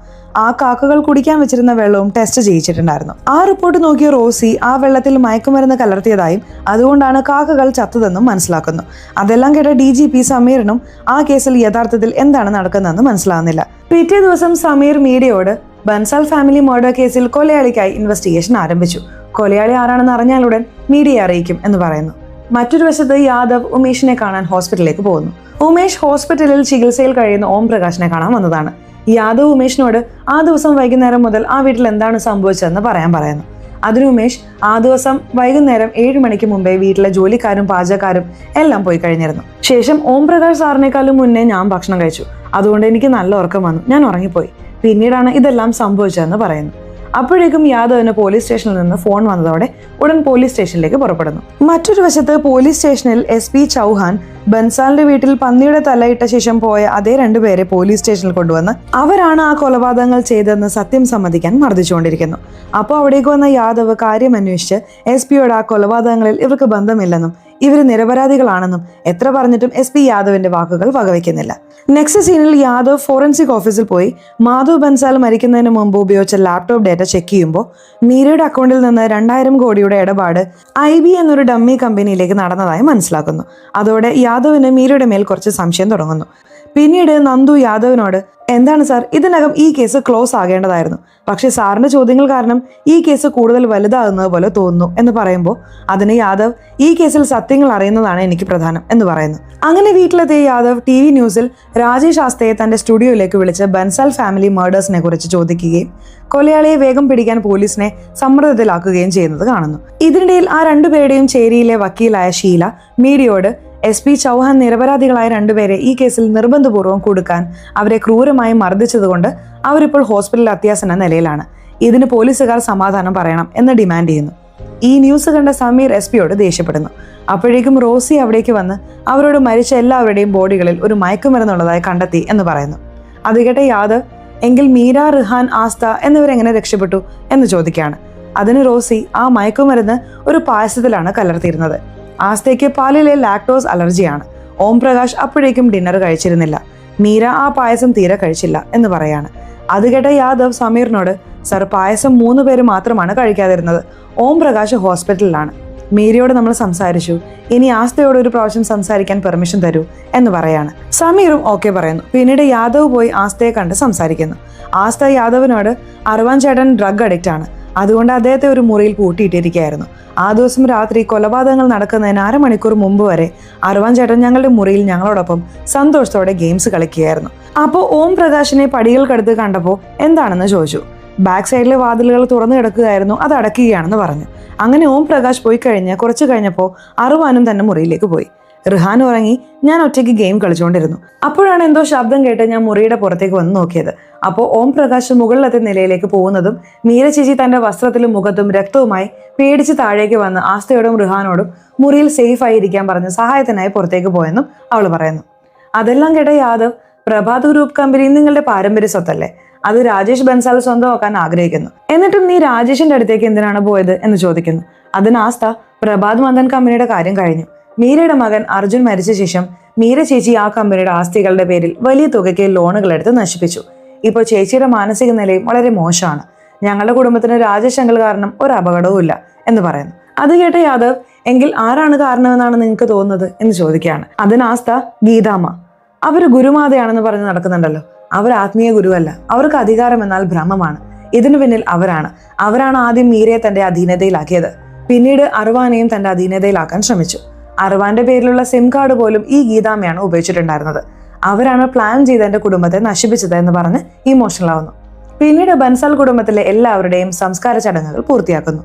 ആ കാക്കകൾ കുടിക്കാൻ വെച്ചിരുന്ന വെള്ളവും ടെസ്റ്റ് ചെയ്യിച്ചിട്ടുണ്ടായിരുന്നു. ആ റിപ്പോർട്ട് നോക്കിയ റോസി ആ വെള്ളത്തിൽ മയക്കുമരുന്ന് കലർത്തിയതായും അതുകൊണ്ടാണ് കാക്കകൾ ചത്തതെന്നും മനസ്സിലാക്കുന്നു. അതെല്ലാം കേട്ട DGP സമീറിനും ആ കേസിൽ യഥാർത്ഥത്തിൽ എന്താണ് നടക്കുന്നതെന്ന് മനസ്സിലാവുന്നില്ല. പിറ്റേ ദിവസം സമീർ മീഡിയയോട് ബൻസാൽ ഫാമിലി മർഡർ കേസിൽ കൊലയാളിക്കായി ഇൻവെസ്റ്റിഗേഷൻ ആരംഭിച്ചു. കൊലയാളി ആരാണെന്ന് അറിഞ്ഞാലുടൻ മീഡിയയെ അറിയിക്കും എന്ന് പറയുന്നു. മറ്റൊരു വശത്ത് യാദവ് ഉമേഷിനെ കാണാൻ ഹോസ്പിറ്റലിലേക്ക് പോകുന്നു. ഉമേഷ് ഹോസ്പിറ്റലിൽ ചികിത്സയിൽ കഴിയുന്ന ഓം പ്രകാശിനെ കാണാൻ വന്നതാണ്. യാദവ് ഉമേഷിനോട് ആ ദിവസം വൈകുന്നേരം മുതൽ ആ വീട്ടിൽ എന്താണ് സംഭവിച്ചതെന്ന് പറയുന്നു. അതിന് ഉമേഷ് ആ ദിവസം വൈകുന്നേരം 7 മണിക്ക് മുമ്പേ വീട്ടിലെ ജോലിക്കാരും പാചകക്കാരും എല്ലാം പോയി കഴിഞ്ഞിരുന്നു. ശേഷം ഓം പ്രകാശ് സാറിനേക്കാളും മുന്നേ ഞാൻ ഭക്ഷണം കഴിച്ചു. അതുകൊണ്ട് എനിക്ക് നല്ല ഉറക്കം വന്നു. ഞാൻ ഉറങ്ങിപ്പോയി. പിന്നീടാണ് ഇതെല്ലാം സംഭവിച്ചതെന്ന് പറയുന്നു. അപ്പോഴേക്കും യാദവിന് പോലീസ് സ്റ്റേഷനിൽ നിന്ന് ഫോൺ വന്നതോടെ ഉടൻ പോലീസ് സ്റ്റേഷനിലേക്ക് പുറപ്പെടുന്നു. മറ്റൊരു വശത്ത് പോലീസ് സ്റ്റേഷനിൽ SP ചൗഹാൻ ബൻസാലിന്റെ വീട്ടിൽ പന്നിയുടെ തലയിട്ട ശേഷം പോയ അതേ 2 പേരെ പോലീസ് സ്റ്റേഷനിൽ കൊണ്ടുവന്ന് അവരാണ് ആ കൊലപാതകങ്ങൾ ചെയ്തതെന്ന് സത്യം സമ്മതിക്കാൻ മർദ്ദിച്ചുകൊണ്ടിരിക്കുന്നു. അപ്പോൾ അവിടേക്ക് വന്ന യാദവ് കാര്യം അന്വേഷിച്ച് SP-യോട് ആ കൊലപാതകങ്ങളിൽ ഇവർക്ക് ബന്ധമില്ലെന്നും ഇവർ നിരപരാധികളാണെന്നും എത്ര പറഞ്ഞിട്ടും SP യാദവിന്റെ വാക്കുകൾ വകവയ്ക്കുന്നില്ല. നെക്സ്റ്റ് സീനിൽ യാദവ് ഫോറൻസിക് ഓഫീസിൽ പോയി മാധവ് ബൻസാൽ മരിക്കുന്നതിന് മുമ്പ് ഉപയോഗിച്ച ലാപ്ടോപ്പ് ഡേറ്റ ചെക്ക് ചെയ്യുമ്പോൾ മീരയുടെ അക്കൗണ്ടിൽ നിന്ന് 2000 കോടിയുടെ ഇടപാട് IB എന്നൊരു ഡമ്മി കമ്പനിയിലേക്ക് നടന്നതായി മനസ്സിലാക്കുന്നു. അതോടെ യാദവിന് മീരയുടെ മേൽ കുറച്ച് സംശയം തുടങ്ങുന്നു. പിന്നീട് നന്ദു യാദവിനോട് എന്താണ് സാർ, ഇതിനകം ഈ കേസ് ക്ലോസ് ആകേണ്ടതായിരുന്നു, പക്ഷെ സാറിന്റെ ചോദ്യങ്ങൾ കാരണം ഈ കേസ് കൂടുതൽ വലുതാകുന്നത് പോലെ തോന്നുന്നു എന്ന് പറയുമ്പോൾ അതിന് യാദവ് ഈ കേസിൽ സത്യങ്ങൾ അറിയുന്നതാണ് എനിക്ക് പ്രധാനം എന്ന് പറയുന്നു. അങ്ങനെ വീട്ടിലെത്തിയ യാദവ് TV ന്യൂസിൽ രാജേഷ് ആസ്തയെ തന്റെ സ്റ്റുഡിയോയിലേക്ക് വിളിച്ച് ബൻസാൽ ഫാമിലി മർഡേഴ്സിനെ കുറിച്ച് ചോദിക്കുകയും കൊലയാളിയെ വേഗം പിടിക്കാൻ പോലീസിനെ സമ്മർദ്ദത്തിലാക്കുകയും ചെയ്യുന്നത് കാണുന്നു. ഇതിനിടയിൽ ആ 2 പേരുടെയും ചേരിയിലെ വക്കീലായ ഷീല മീഡിയയോട് SP ചൗഹാൻ നിരപരാധികളായ 2 പേരെ ഈ കേസിൽ നിർബന്ധപൂർവ്വം കൊടുക്കാൻ അവരെ ക്രൂരമായി മർദ്ദിച്ചതുകൊണ്ട് അവരിപ്പോൾ ഹോസ്പിറ്റലിൽ അത്യാസന്ന നിലയിലാണ്. ഇതിന് പോലീസുകാർ സമാധാനം പറയണം എന്ന് ഡിമാൻഡ് ചെയ്യുന്നു. ഈ ന്യൂസ് കണ്ട സമീർ SP-യോട് ദേഷ്യപ്പെടുന്നു. അപ്പോഴേക്കും റോസി അവിടേക്ക് വന്ന് അവരോട് മരിച്ച എല്ലാവരുടെയും ബോഡികളിൽ ഒരു മയക്കുമരുന്നുള്ളതായി കണ്ടെത്തി എന്ന് പറയുന്നു. അത് കേട്ട യാദവ് എങ്കിൽ മീര, റിഹാൻ, ആസ്ത എന്നിവരെങ്ങനെ രക്ഷപ്പെട്ടു എന്ന് ചോദിക്കുകയാണ്. അതിന് റോസി ആ മയക്കുമരുന്ന് ഒരു പായസത്തിലാണ് കലർത്തിയിരുന്നത്. ആസ്തയ്ക്ക് പാലിലെ ലാക്ടോസ് അലർജിയാണ്. ഓം പ്രകാശ് അപ്പോഴേക്കും ഡിന്നർ കഴിച്ചിരുന്നില്ല. മീര ആ പായസം തീരെ കഴിച്ചില്ല എന്ന് പറയാണ്. അത് കേട്ട യാദവ് സമീറിനോട് സർ, പായസം 3 പേര് മാത്രമാണ് കഴിക്കാതിരുന്നത്. ഓം പ്രകാശ് ഹോസ്പിറ്റലിലാണ്. മീരയോട് നമ്മൾ സംസാരിച്ചു. ഇനി ആസ്തയോട് ഒരു പ്രാവശ്യം സംസാരിക്കാൻ പെർമിഷൻ തരൂ എന്ന് പറയാണ്. സമീറും ഓക്കെ പറയുന്നു. പിന്നീട് യാദവ് പോയി ആസ്തയെ കണ്ട് സംസാരിക്കുന്നു. ആസ്ത യാദവിനോട് അർവാൻ ചേട്ടൻ ഡ്രഗ് അഡിക്റ്റ് ആണ്, അതുകൊണ്ട് അദ്ദേഹത്തെ ഒരു മുറിയിൽ പൂട്ടിയിട്ടിരിക്കുകയായിരുന്നു. ആ ദിവസം രാത്രി കൊലപാതകങ്ങൾ നടക്കുന്നതിന് 1/2 മണിക്കൂർ മുമ്പ് വരെ അർവാൻ ചേട്ടൻ ഞങ്ങളുടെ മുറിയിൽ ഞങ്ങളോടൊപ്പം സന്തോഷത്തോടെ ഗെയിംസ് കളിക്കുകയായിരുന്നു. അപ്പോൾ ഓം പ്രകാശിനെ പടികൾക്കടുത്ത് കണ്ടപ്പോൾ എന്താണെന്ന് ചോദിച്ചു. ബാക്ക് സൈഡിലെ വാതിലുകൾ തുറന്നു കിടക്കുകയായിരുന്നു, അത് അടയ്ക്കുകയാണെന്ന് പറഞ്ഞു. അങ്ങനെ ഓം പ്രകാശ് പോയി കഴിഞ്ഞ് കുറച്ച് കഴിഞ്ഞപ്പോൾ അർവാനും തന്റെ മുറിയിലേക്ക് പോയി. റിഹാൻ ഉറങ്ങി. ഞാൻ ഒറ്റയ്ക്ക് ഗെയിം കളിച്ചുകൊണ്ടിരുന്നു. അപ്പോഴാണ് എന്തോ ശബ്ദം കേട്ട് ഞാൻ മുറിയുടെ പുറത്തേക്ക് വന്ന് നോക്കിയത്. അപ്പോൾ ഓം പ്രകാശ് മുകളിലത്തെ നിലയിലേക്ക് പോകുന്നതും മീര ചേച്ചി തന്റെ വസ്ത്രത്തിലും മുഖത്തും രക്തവുമായി പേടിച്ച് താഴേക്ക് വന്ന് ആസ്തയോടും റിഹാനോടും മുറിയിൽ സേഫ് ആയി ഇരിക്കാൻ പറഞ്ഞ് സഹായത്തിനായി പുറത്തേക്ക് പോയെന്നും അവൾ പറയുന്നു. അതെല്ലാം കേട്ട യാദവ് പ്രഭാത് ഗ്രൂപ്പ് കമ്പനി നിങ്ങളുടെ പാരമ്പര്യ സ്വത്തല്ലേ, അത് രാജേഷ് ബൻസാൽ സ്വന്തമാക്കാൻ ആഗ്രഹിക്കുന്നു, എന്നിട്ടും നീ രാജേഷിന്റെ അടുത്തേക്ക് എന്തിനാണ് പോയത് എന്ന് ചോദിക്കുന്നു. അതിന് ആസ്ത പ്രഭാത് മന്ദൻ കമ്പനിയുടെ കാര്യം കഴിഞ്ഞു. മീരയുടെ മകൻ അർജുൻ മരിച്ച ശേഷം മീര ചേച്ചി ആ കമ്പനിയുടെ ആസ്തികളുടെ പേരിൽ വലിയ തുകയ്ക്ക് ലോണുകൾ എടുത്ത് നശിപ്പിച്ചു. ഇപ്പോൾ ചേച്ചിയുടെ മാനസിക നിലയും വളരെ മോശമാണ്. ഞങ്ങളുടെ കുടുംബത്തിന് രാജേഷ് അങ്കിൾ കാരണം ഒരു അപകടവും ഇല്ല എന്ന് പറയുന്നു. അത് കേട്ട യാദവ് എങ്കിൽ ആരാണ് കാരണമെന്നാണ് നിങ്ങൾക്ക് തോന്നുന്നത് എന്ന് ചോദിക്കുകയാണ്. അതിന് ആസ്ത ഗീതാമ്മ, അവർ ഗുരുമാതയാണെന്ന് പറഞ്ഞ് നടക്കുന്നുണ്ടല്ലോ, അവർ ആത്മീയ ഗുരുവല്ല, അവർക്ക് അധികാരം എന്നാൽ ഭ്രമമാണ്. ഇതിനു പിന്നിൽ അവരാണ് ആദ്യം മീരയെ തന്റെ അധീനതയിലാക്കിയത്. പിന്നീട് അർവാനെയും തന്റെ അധീനതയിലാക്കാൻ ശ്രമിച്ചു. അർവാന്റെ പേരിലുള്ള സിം കാർഡ് പോലും ഈ ഗീതാമ്മയാണ് ഉപയോഗിച്ചിട്ടുണ്ടായിരുന്നത്. അവരാണ് പ്ലാൻ ചെയ്ത് എന്റെ കുടുംബത്തെ നശിപ്പിച്ചത് എന്ന് പറഞ്ഞ് ഇമോഷണൽ ആവുന്നു. പിന്നീട് ബൻസാൽ കുടുംബത്തിലെ എല്ലാവരുടെയും സംസ്കാര ചടങ്ങുകൾ പൂർത്തിയാക്കുന്നു.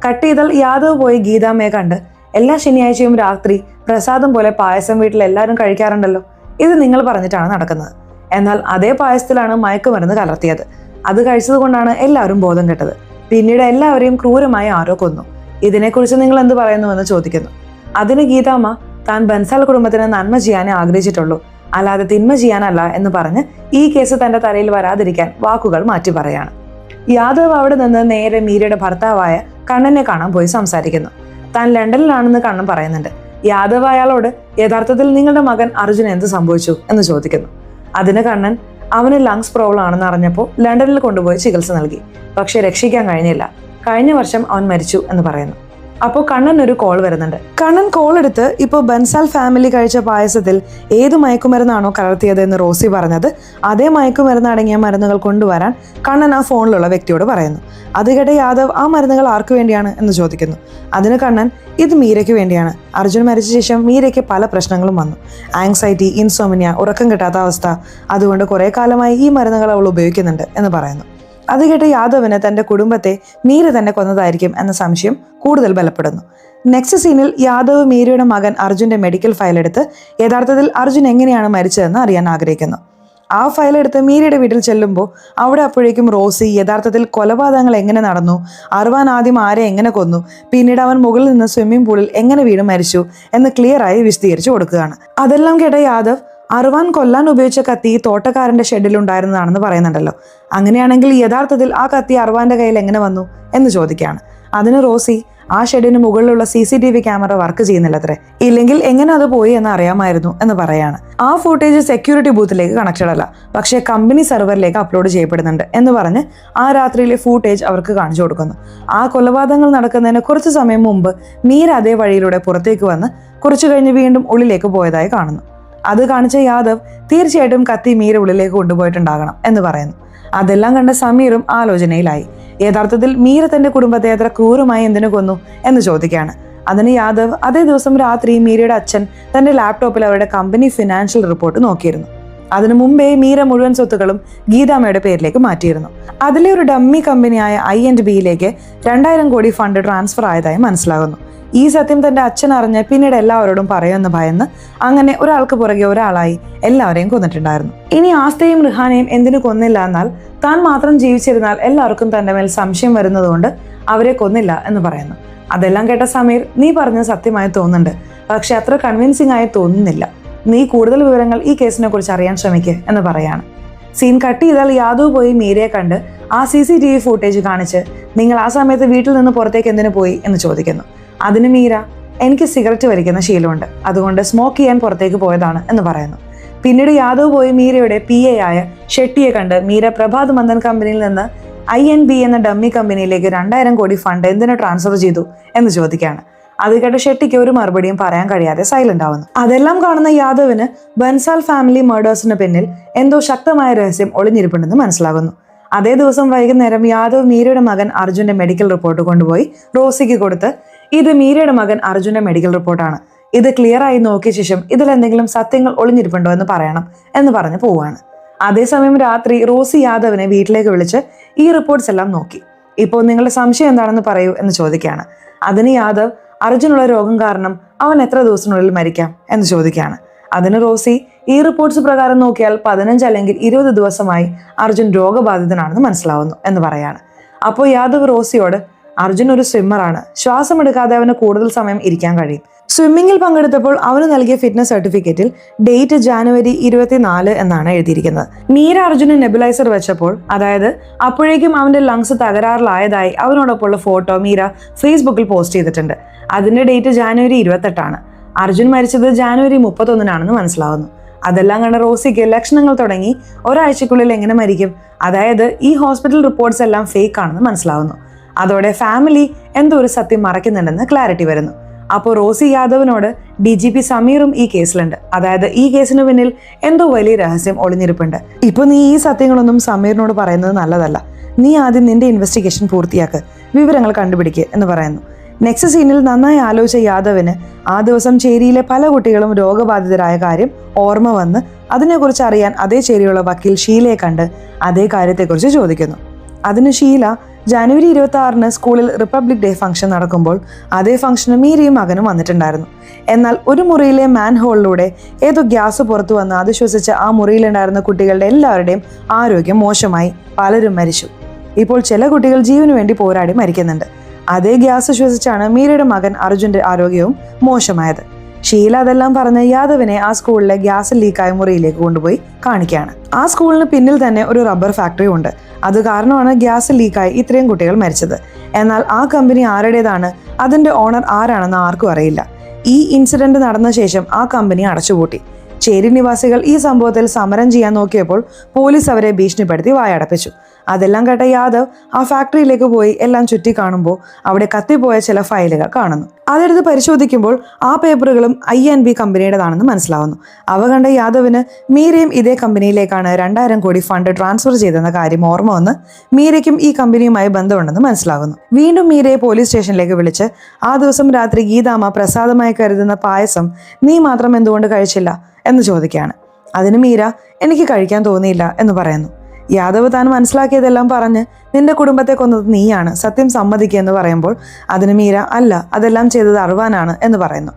കട്ട് ചെയ്താൽ യാദവ് പോയി ഗീതാമ്മയെ കണ്ട് എല്ലാ ശനിയാഴ്ചയും രാത്രി പ്രസാദം പോലെ പായസം വീട്ടിൽ എല്ലാവരും കഴിക്കാറുണ്ടല്ലോ, ഇത് നിങ്ങൾ പറഞ്ഞിട്ടാണ് നടക്കുന്നത്. എന്നാൽ അതേ പായസത്തിലാണ് മയക്കുമരുന്ന് കലർത്തിയത്. അത് കഴിച്ചത് കൊണ്ടാണ് എല്ലാവരും ബോധം കെട്ടത്. പിന്നീട് എല്ലാവരെയും ക്രൂരമായി ആരോ കൊന്നു. ഇതിനെക്കുറിച്ച് നിങ്ങൾ എന്ത് പറയുന്നുവെന്ന് ചോദിക്കുന്നു. അതിന് ഗീതാമ്മ താൻ ബൻസാൽ കുടുംബത്തിന് നന്മ ചെയ്യാനേ ആഗ്രഹിച്ചിട്ടുള്ളൂ, അല്ലാതെ തിന്മ ചെയ്യാനല്ല എന്ന് പറഞ്ഞ് ഈ കേസ് തന്റെ തലയിൽ വരാതിരിക്കാൻ വാക്കുകൾ മാറ്റി പറയാണ്. യാദവ് അവിടെ നിന്ന് നേരെ മീരയുടെ ഭർത്താവായ കണ്ണനെ കാണാൻ പോയി സംസാരിക്കുന്നു. താൻ ലണ്ടനിലാണെന്ന് കണ്ണൻ പറയുന്നുണ്ട്. യാദവ് അയാളോട് യഥാർത്ഥത്തിൽ നിങ്ങളുടെ മകൻ അർജുൻ എന്ത് സംഭവിച്ചു എന്ന് ചോദിക്കുന്നു. അതിന് കണ്ണൻ അവന് ലങ്സ് പ്രോബ്ലം ആണെന്ന് അറിഞ്ഞപ്പോൾ ലണ്ടനിൽ കൊണ്ടുപോയി ചികിത്സ നൽകി. പക്ഷേ രക്ഷിക്കാൻ കഴിഞ്ഞില്ല. കഴിഞ്ഞ വർഷം അവൻ മരിച്ചു എന്ന് പറയുന്നു. അപ്പോൾ കണ്ണൻ ഒരു കോൾ വരുന്നുണ്ട്. കണ്ണൻ കോൾ എടുത്ത് ഇപ്പോൾ ബൻസാൽ ഫാമിലി കഴിച്ച പായസത്തിൽ ഏത് മയക്കുമരുന്നാണോ കലർത്തിയത് എന്ന് റോസി പറഞ്ഞത് അതേ മയക്കുമരുന്ന് അടങ്ങിയ മരുന്നുകൾ കൊണ്ടുവരാൻ കണ്ണൻ ആ ഫോണിലുള്ള വ്യക്തിയോട് പറയുന്നു. അത് കേട്ട യാദവ് ആ മരുന്നുകൾ ആർക്കു വേണ്ടിയാണ് എന്ന് ചോദിക്കുന്നു. അതിന് കണ്ണൻ ഇത് മീരയ്ക്ക് വേണ്ടിയാണ്. അർജുൻ മരിച്ച ശേഷം മീരയ്ക്ക് പല പ്രശ്നങ്ങളും വന്നു. ആങ്സൈറ്റി, ഇൻസോമിനിയ, ഉറക്കം കിട്ടാത്ത അവസ്ഥ. അതുകൊണ്ട് കുറേ കാലമായി ഈ മരുന്നുകൾ അവൾ ഉപയോഗിക്കുന്നുണ്ട് എന്ന് പറയുന്നു. അത് കേട്ട് യാദവിന് തന്റെ കുടുംബത്തെ മീര തന്നെ കൊന്നതായിരിക്കും എന്ന സംശയം കൂടുതൽ ബലപ്പെടുന്നു. നെക്സ്റ്റ് സീനിൽ യാദവ് മീരയുടെ മകൻ അർജുന്റെ മെഡിക്കൽ ഫയൽ എടുത്ത് യഥാർത്ഥത്തിൽ അർജുൻ എങ്ങനെയാണ് മരിച്ചതെന്ന് അറിയാൻ ആഗ്രഹിക്കുന്നു. ആ ഫയൽ എടുത്ത് മീരയുടെ വീട്ടിൽ ചെല്ലുമ്പോൾ അവിടെ അപ്പോഴേക്കും റോസി യഥാർത്ഥത്തിൽ കൊലപാതകങ്ങൾ എങ്ങനെ നടന്നു, അർവാൻ ആദ്യം ആരെ എങ്ങനെ കൊന്നു, പിന്നീട് അവൻ മുകളിൽ നിന്ന് സ്വിമ്മിംഗ് പൂളിൽ എങ്ങനെ വീണ് മരിച്ചു എന്ന് ക്ലിയറായി വിശദീകരിച്ചു കൊടുക്കുകയാണ്. അതെല്ലാം കേട്ട യാദവ് അർവാൻ കൊല്ലാൻ ഉപയോഗിച്ച കത്തി തോട്ടക്കാരന്റെ ഷെഡിൽ ഉണ്ടായിരുന്നതാണെന്ന് പറയുന്നുണ്ടല്ലോ. അങ്ങനെയാണെങ്കിൽ യഥാർത്ഥത്തിൽ ആ കത്തി അർവാന്റെ കയ്യിൽ എങ്ങനെ വന്നു എന്ന് ചോദിക്കുകയാണ്. അതിന് റോസി ആ ഷെഡിന് മുകളിലുള്ള CCTV ക്യാമറ വർക്ക് ചെയ്യുന്നില്ലത്രേ, ഇല്ലെങ്കിൽ എങ്ങനെ അത് പോയി എന്ന് അറിയാമായിരുന്നു എന്ന് പറയാണ്. ആ ഫുട്ടേജ് സെക്യൂരിറ്റി ബൂത്തിലേക്ക് കണക്റ്റഡ് അല്ല, പക്ഷേ കമ്പനി സെർവറിലേക്ക് അപ്ലോഡ് ചെയ്യപ്പെടുന്നുണ്ട് എന്ന് പറഞ്ഞ് ആ രാത്രിയിലെ ഫുട്ടേജ് അവർക്ക് കാണിച്ചു കൊടുക്കുന്നു. ആ കൊലപാതകങ്ങൾ നടക്കുന്നതിന് കുറച്ച് സമയം മുമ്പ് മീര അതേ വഴിയിലൂടെ പുറത്തേക്ക് വന്ന് കുറച്ചു കഴിഞ്ഞ് വീണ്ടും ഉള്ളിലേക്ക് പോയതായി കാണുന്നു. അത് കാണിച്ച യാദവ് തീർച്ചയായിട്ടും കത്തി മീര ഉള്ളിലേക്ക് കൊണ്ടുപോയിട്ടുണ്ടാകണം എന്ന് പറയുന്നു. അതെല്ലാം കണ്ട സമീറും ആലോചനയിലായി. യഥാർത്ഥത്തിൽ മീര തന്റെ കുടുംബത്തെ എത്ര ക്രൂരമായി എന്തിനു കൊന്നു എന്ന് ചോദിക്കുകയാണ്. അതിന് യാദവ് അതേ ദിവസം രാത്രി മീരയുടെ അച്ഛൻ തന്റെ ലാപ്ടോപ്പിൽ അവരുടെ കമ്പനി ഫിനാൻഷ്യൽ റിപ്പോർട്ട് നോക്കിയിരുന്നു. അതിനു മുമ്പേ മീര മുഴുവൻ സ്വത്തുക്കളും ഗീതാമ്മയുടെ പേരിലേക്ക് മാറ്റിയിരുന്നു. അതിലെ ഒരു ഡമ്മി കമ്പനിയായ I&Bയിലേക്ക് 2000 കോടി ഫണ്ട് ട്രാൻസ്ഫർ ആയതായി മനസ്സിലാകുന്നു. ഈ സത്യം തന്റെ അച്ഛൻ അറിഞ്ഞ് പിന്നീട് എല്ലാവരോടും പറയുമെന്ന് ഭയന്ന് അങ്ങനെ ഒരാൾക്ക് പുറകെ ഒരാളായി എല്ലാവരെയും കൊന്നിട്ടുണ്ടായിരുന്നു. ഇനി ആസ്തയും റിഹാനെയും എന്തിനു കൊന്നില്ല എന്നാൽ താൻ മാത്രം ജീവിച്ചിരുന്നാൽ എല്ലാവർക്കും തന്റെ മേൽ സംശയം വരുന്നതുകൊണ്ട് അവരെ കൊന്നില്ല എന്ന് പറയുന്നു. അതെല്ലാം കേട്ട സമീർ, നീ പറഞ്ഞത് സത്യമായി തോന്നുന്നുണ്ട്, പക്ഷെ അത്ര കൺവിൻസിംഗ് ആയി തോന്നുന്നില്ല. നീ കൂടുതൽ വിവരങ്ങൾ ഈ കേസിനെ കുറിച്ച് അറിയാൻ ശ്രമിക്കുക എന്ന് പറയാണ്. സീൻ കട്ട് ചെയ്താൽ യാദവ് പോയി മീരയെ കണ്ട് ആ CCTV ഫുട്ടേജ് കാണിച്ച് നിങ്ങൾ ആ സമയത്ത് വീട്ടിൽ നിന്ന് പുറത്തേക്ക് എന്തിനു പോയി എന്ന് ചോദിക്കുന്നു. അതിന് മീര, എനിക്ക് സിഗരറ്റ് വലിക്കുന്ന ശീലമുണ്ട്, അതുകൊണ്ട് സ്മോക്ക് ചെയ്യാൻ പുറത്തേക്ക് പോയതാണ് എന്ന് പറയുന്നു. പിന്നീട് യാദവ് പോയി മീരയുടെ PA ആയ ഷെട്ടിയെ കണ്ട് മീര പ്രഭാത് മന്ദൻ കമ്പനിയിൽ നിന്ന് I&B എന്ന ഡമ്മി കമ്പനിയിലേക്ക് 2000 കോടി ഫണ്ട് എന്തിനു ട്രാൻസ്ഫർ ചെയ്തു എന്ന് ചോദിക്കുകയാണ്. അത് കേട്ട് ഷെട്ടിക്ക് ഒരു മറുപടിയും പറയാൻ കഴിയാതെ സൈലന്റ് ആവുന്നു. അതെല്ലാം കാണുന്ന യാദവിന് ബൻസാൽ ഫാമിലി മർഡേഴ്സിന് പിന്നിൽ എന്തോ ശക്തമായ രഹസ്യം ഒളിഞ്ഞിരിപ്പുണ്ടെന്ന് മനസ്സിലാകുന്നു. അതേ ദിവസം വൈകുന്നേരം യാദവ് മീരയുടെ മകൻ അർജുന്റെ മെഡിക്കൽ റിപ്പോർട്ട് കൊണ്ടുപോയി റോസിക്ക് കൊടുത്ത് ഇത് മീരയുടെ മകൻ അർജുന്റെ മെഡിക്കൽ റിപ്പോർട്ടാണ്, ഇത് ക്ലിയർ ആയി നോക്കിയ ശേഷം ഇതിൽ എന്തെങ്കിലും സത്യങ്ങൾ ഒളിഞ്ഞിരിപ്പുണ്ടോ എന്ന് പറയണം എന്ന് പറഞ്ഞ് പോവാണ്. അതേസമയം രാത്രി റോസി യാദവിനെ വീട്ടിലേക്ക് വിളിച്ച് ഈ റിപ്പോർട്ട്സ് എല്ലാം നോക്കി. ഇപ്പോൾ നിങ്ങളുടെ സംശയം എന്താണെന്ന് പറയൂ എന്ന് ചോദിക്കുകയാണ്. അതിന് യാദവ് അർജുനുള്ള രോഗം കാരണം അവൻ എത്ര ദിവസത്തിനുള്ളിൽ മരിക്കാം എന്ന് ചോദിക്കുകയാണ്. അതിന് റോസി ഈ റിപ്പോർട്ട്സ് പ്രകാരം നോക്കിയാൽ 15 അല്ലെങ്കിൽ 20 ദിവസമായി അർജുൻ രോഗബാധിതനാണെന്ന് മനസ്സിലാവുന്നു എന്ന് പറയാണ്. അപ്പോൾ യാദവ് റോസിയോട്, അർജുൻ ഒരു സ്വിമ്മറാണ്, ശ്വാസമെടുക്കാതെ അവന് കൂടുതൽ സമയം ഇരിക്കാൻ കഴിയും. സ്വിമ്മിങ്ങിൽ പങ്കെടുത്തപ്പോൾ അവന് നൽകിയ ഫിറ്റ്നസ് സർട്ടിഫിക്കറ്റിൽ ഡേറ്റ് ജാനുവരി 24 എന്നാണ് എഴുതിയിരിക്കുന്നത്. മീര അർജുന് നെബുലൈസർ വെച്ചപ്പോൾ, അതായത് അപ്പോഴേക്കും അവന്റെ ലങ്സ് തകരാറിലായതായി അവനോടൊപ്പമുള്ള ഫോട്ടോ മീര ഫേസ്ബുക്കിൽ പോസ്റ്റ് ചെയ്തിട്ടുണ്ട്. അതിന്റെ ഡേറ്റ് ജാനുവരി 28 അർജുൻ മരിച്ചത് ജാനുവരി 31 മനസ്സിലാവുന്നു. അതെല്ലാം കണ്ട റോസിക്ക് ലക്ഷണങ്ങൾ തുടങ്ങി. ഒരാഴ്ചക്കുള്ളിൽ എങ്ങനെ മരിക്കും, അതായത് ഈ ഹോസ്പിറ്റൽ റിപ്പോർട്ട്സ് എല്ലാം ഫേക്ക് ആണെന്ന് മനസ്സിലാവുന്നു. അതോടെ ഫാമിലി എന്തോ ഒരു സത്യം മറയ്ക്കുന്നുണ്ടെന്ന് ക്ലാരിറ്റി വരുന്നു. അപ്പോൾ റോസി യാദവിനോട് DGP സമീറും ഈ കേസിലുണ്ട്, അതായത് ഈ കേസിന് പിന്നിൽ എന്തോ വലിയ രഹസ്യം ഒളിഞ്ഞിരിപ്പുണ്ട്. ഇപ്പൊ നീ ഈ സത്യങ്ങളൊന്നും സമീറിനോട് പറയുന്നത് നല്ലതല്ല, നീ ആദ്യം നിന്റെ ഇൻവെസ്റ്റിഗേഷൻ പൂർത്തിയാക്ക്, വിവരങ്ങൾ കണ്ടുപിടിക്കുക എന്ന് പറയുന്നു. നെക്സ്റ്റ് സീനിൽ നന്നായി ആലോചിച്ച യാദവിന് ആ ദിവസം ചേരിയിലെ പല കുട്ടികളും രോഗബാധിതരായ കാര്യം ഓർമ്മ വന്ന് അതിനെക്കുറിച്ച് അറിയാൻ അതേ ചേരിയുള്ള വക്കീൽ ഷീലയെ കണ്ട് അതേ കാര്യത്തെക്കുറിച്ച് ചോദിക്കുന്നു. അതിന് ഷീല ജാനുവരി 26 സ്കൂളിൽ റിപ്പബ്ലിക് ഡേ ഫംഗ്ഷൻ നടക്കുമ്പോൾ അതേ ഫംഗ്ഷന് മീരയും മകനും വന്നിട്ടുണ്ടായിരുന്നു. എന്നാൽ ഒരു മുറിയിലെ മാൻ ഹോളിലൂടെ ഏതോ ഗ്യാസ് പുറത്തു വന്ന് അത് ശ്വസിച്ച് ആ മുറിയിലുണ്ടായിരുന്ന കുട്ടികളുടെ എല്ലാവരുടെയും ആരോഗ്യം മോശമായി, പലരും മരിച്ചു. ഇപ്പോൾ ചില കുട്ടികൾ ജീവന് വേണ്ടി പോരാടി മരിക്കുന്നുണ്ട്. അതേ ഗ്യാസ് ശ്വസിച്ചാണ് മീരയുടെ മകൻ അർജുന്റെ ആരോഗ്യവും മോശമായത്. ഷീല അതെല്ലാം പറഞ്ഞ് യാദവിനെ ആ സ്കൂളിലെ ഗ്യാസ് ലീക്കായ മുറിയിലേക്ക് കൊണ്ടുപോയി കാണിക്കുകയാണ്. ആ സ്കൂളിന് പിന്നിൽ തന്നെ ഒരു റബ്ബർ ഫാക്ടറി ഉണ്ട്. അത് കാരണമാണ് ഗ്യാസ് ലീക്കായി ഇത്രയും കുട്ടികൾ മരിച്ചത്. എന്നാൽ ആ കമ്പനി ആരുടേതാണ്, അതിന്റെ ഓണർ ആരാണെന്ന് ആർക്കും അറിയില്ല. ഈ ഇൻസിഡന്റ് നടന്ന ശേഷം ആ കമ്പനി അടച്ചുപൂട്ടി. ചേരി നിവാസികൾ ഈ സംഭവത്തിൽ സമരം ചെയ്യാൻ നോക്കിയപ്പോൾ പോലീസ് അവരെ ഭീഷണിപ്പെടുത്തി വായടപ്പിച്ചു. അതെല്ലാം കേട്ട യാദവ് ആ ഫാക്ടറിയിലേക്ക് പോയി എല്ലാം ചുറ്റി കാണുമ്പോൾ അവിടെ കത്തിപ്പോയ ചില ഫയലുകൾ കാണുന്നു. അതെടുത്ത് പരിശോധിക്കുമ്പോൾ ആ പേപ്പറുകളും INB കമ്പനിയുടേതാണെന്ന് മനസ്സിലാവുന്നു. അവ കണ്ട യാദവിന് മീരയും ഇതേ കമ്പനിയിലേക്കാണ് 2000 കോടി ഫണ്ട് ട്രാൻസ്ഫർ ചെയ്തെന്ന കാര്യം ഓർമ്മ വന്ന് മീരയ്ക്കും ഈ കമ്പനിയുമായി ബന്ധമുണ്ടെന്ന് മനസ്സിലാകുന്നു. വീണ്ടും മീരയെ പോലീസ് സ്റ്റേഷനിലേക്ക് വിളിച്ച് ആ ദിവസം രാത്രി ഗീതാമ്മ പ്രസാദമായി കരുതുന്ന പായസം നീ മാത്രം എന്തുകൊണ്ട് കഴിച്ചില്ല എന്ന് ചോദിക്കുകയാണ്. അതിന് മീര എനിക്ക് കഴിക്കാൻ തോന്നിയില്ല എന്ന് പറയുന്നു. യാദവ് താൻ മനസ്സിലാക്കിയതെല്ലാം പറഞ്ഞ് നിന്റെ കുടുംബത്തെ കൊന്നത് നീയാണ്, സത്യം സമ്മതിക്കുക എന്ന് പറയുമ്പോൾ അതിന് മീര അല്ല, അതെല്ലാം ചെയ്തത് അർവാനാണ് എന്ന് പറയുന്നു.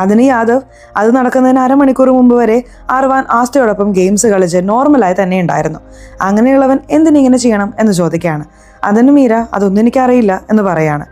അതിന് യാദവ് അത് നടക്കുന്നതിന് അരമണിക്കൂർ മുമ്പ് വരെ അർവാൻ ആസ്റ്റയോടൊപ്പം ഗെയിംസ് കളിച്ച് നോർമലായി തന്നെ ഉണ്ടായിരുന്നു. അങ്ങനെയുള്ളവൻ എന്തിനിങ്ങനെ ചെയ്യണം എന്ന് ചോദിക്കുകയാണ്. അതിന് മീര അതൊന്നും എനിക്കറിയില്ല എന്ന് പറയാണ്.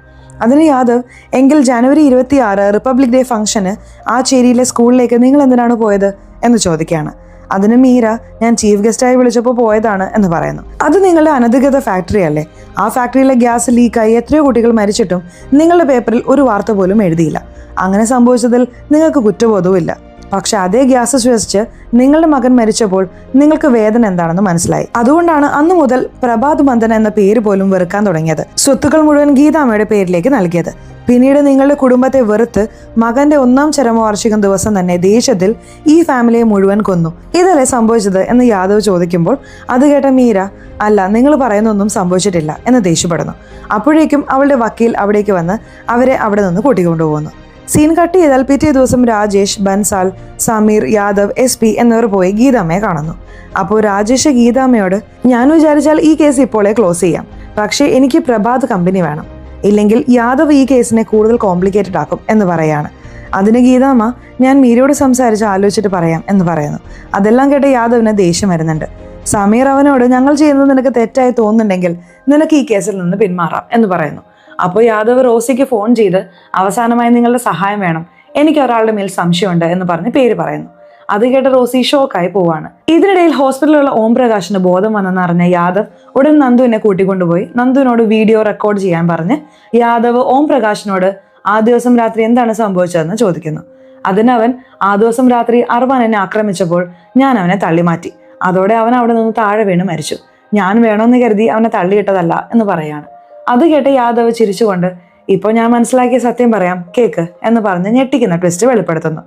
അതിന് യാദവ് എങ്കിൽ ജനുവരി 26 റിപ്പബ്ലിക് ഡേ ഫംഗ്ഷന് ആ ചേരിയിലെ സ്കൂളിലേക്ക് നിങ്ങൾ എന്തിനാണ് പോയത് എന്ന് ചോദിക്കുകയാണ്. അതിന് മീര ഞാൻ ചീഫ് ഗസ്റ്റായി വിളിച്ചപ്പോൾ പോയതാണ് എന്ന് പറയുന്നു. അത് നിങ്ങളുടെ അനധികൃത ഫാക്ടറി അല്ലേ? ആ ഫാക്ടറിയിലെ ഗ്യാസ് ലീക്കായി എത്രയോ കുട്ടികൾ മരിച്ചിട്ടും നിങ്ങളുടെ പേപ്പറിൽ ഒരു വാർത്ത പോലും എഴുതിയില്ല. അങ്ങനെ സംഭവിച്ചതിൽ നിങ്ങൾക്ക് കുറ്റബോധവും ഇല്ല. പക്ഷെ അതേ ഗ്യാസ് ശ്വസിച്ച് നിങ്ങളുടെ മകൻ മരിച്ചപ്പോൾ നിങ്ങൾക്ക് വേദന എന്താണെന്ന് മനസ്സിലായി. അതുകൊണ്ടാണ് അന്നു മുതൽ പ്രഭാത് മന്ദൻ എന്ന പേര് പോലും വെറുക്കാൻ തുടങ്ങിയത്. സ്വത്തുക്കൾ മുഴുവൻ ഗീതാമ്മയുടെ പേരിലേക്ക് നൽകിയത്. പിന്നീട് നിങ്ങളുടെ കുടുംബത്തെ വെറുത്ത് മകന്റെ 1ാം ചരമവാർഷികം ദിവസം തന്നെ ദേഷ്യത്തിൽ ഈ ഫാമിലിയെ മുഴുവൻ കൊന്നു. ഇതല്ലേ സംഭവിച്ചത് എന്ന് യാദവ് ചോദിക്കുമ്പോൾ അത് കേട്ട മീര അല്ല, നിങ്ങൾ പറയുന്നൊന്നും സംഭവിച്ചിട്ടില്ല എന്ന് ദേഷ്യപ്പെടുന്നു. അപ്പോഴേക്കും അവളുടെ വക്കീൽ അവിടേക്ക് വന്ന് അവരെ അവിടെ നിന്ന് കൂട്ടിക്കൊണ്ടുപോകുന്നു. സീൻ കട്ട് ചെയ്താൽ പിറ്റേ ദിവസം രാജേഷ്, ബൻസാൽ, സമീർ, യാദവ്, SP എന്നിവർ പോയി ഗീതാമ്മയെ കാണുന്നു. അപ്പോൾ രാജേഷ് ഗീതാമ്മയോട് ഞാൻ വിചാരിച്ചാൽ ഈ കേസ് ഇപ്പോഴേ ക്ലോസ് ചെയ്യാം, പക്ഷേ എനിക്ക് പ്രഭാത് കമ്പനി വേണം, ഇല്ലെങ്കിൽ യാദവ് ഈ കേസിനെ കൂടുതൽ കോംപ്ലിക്കേറ്റഡ് ആക്കും എന്ന് പറയാണ്. അതിന് ഗീതാമ്മ ഞാൻ മീരയോട് സംസാരിച്ച് ആലോചിച്ചിട്ട് പറയാം എന്ന് പറയുന്നു. അതെല്ലാം കേട്ട് യാദവിന് ദേഷ്യം വരുന്നുണ്ട്. സമീർ അവനോട് ഞങ്ങൾ ചെയ്യുന്നത് നിനക്ക് തെറ്റായി തോന്നുന്നുണ്ടെങ്കിൽ നിനക്ക് ഈ കേസിൽ നിന്ന് പിന്മാറാം എന്ന് പറയുന്നു. അപ്പോൾ യാദവ് റോസിക്ക് ഫോൺ ചെയ്ത് അവസാനമായി നിങ്ങളുടെ സഹായം വേണം, എനിക്ക് ഒരാളുടെ മേൽ സംശയമുണ്ട് എന്ന് പറഞ്ഞ് പേര് പറയുന്നു. അത് കേട്ട റോസി ഷോക്കായി പോവാണ്. ഇതിനിടയിൽ ഹോസ്പിറ്റലിലുള്ള ഓം പ്രകാശിന് ബോധം വന്നെന്ന് അറിഞ്ഞ യാദവ് ഉടൻ നന്ദുവിനെ കൂട്ടിക്കൊണ്ടുപോയി നന്ദുവിനോട് വീഡിയോ റെക്കോർഡ് ചെയ്യാൻ പറഞ്ഞ് യാദവ് ഓം പ്രകാശിനോട് ആ ദിവസം രാത്രി എന്താണ് സംഭവിച്ചതെന്ന് ചോദിക്കുന്നു. അതിനവൻ ആ ദിവസം രാത്രി അർവാൻ എന്നെ ആക്രമിച്ചപ്പോൾ ഞാൻ അവനെ തള്ളിമാറ്റി, അതോടെ അവൻ അവിടെ നിന്ന് താഴെ വീണ് മരിച്ചു, ഞാൻ വേണമെന്ന് കരുതി അവനെ തള്ളിയിട്ടതല്ല എന്ന് പറയാണ്. അത് കേട്ട് യാദവ് ചിരിച്ചുകൊണ്ട് ഇപ്പോൾ ഞാൻ മനസ്സിലാക്കിയ സത്യം പറയാം കേക്ക് എന്ന് പറഞ്ഞ് ഞെട്ടിക്കുന്ന ട്വിസ്റ്റ് വെളിപ്പെടുത്തുന്നു.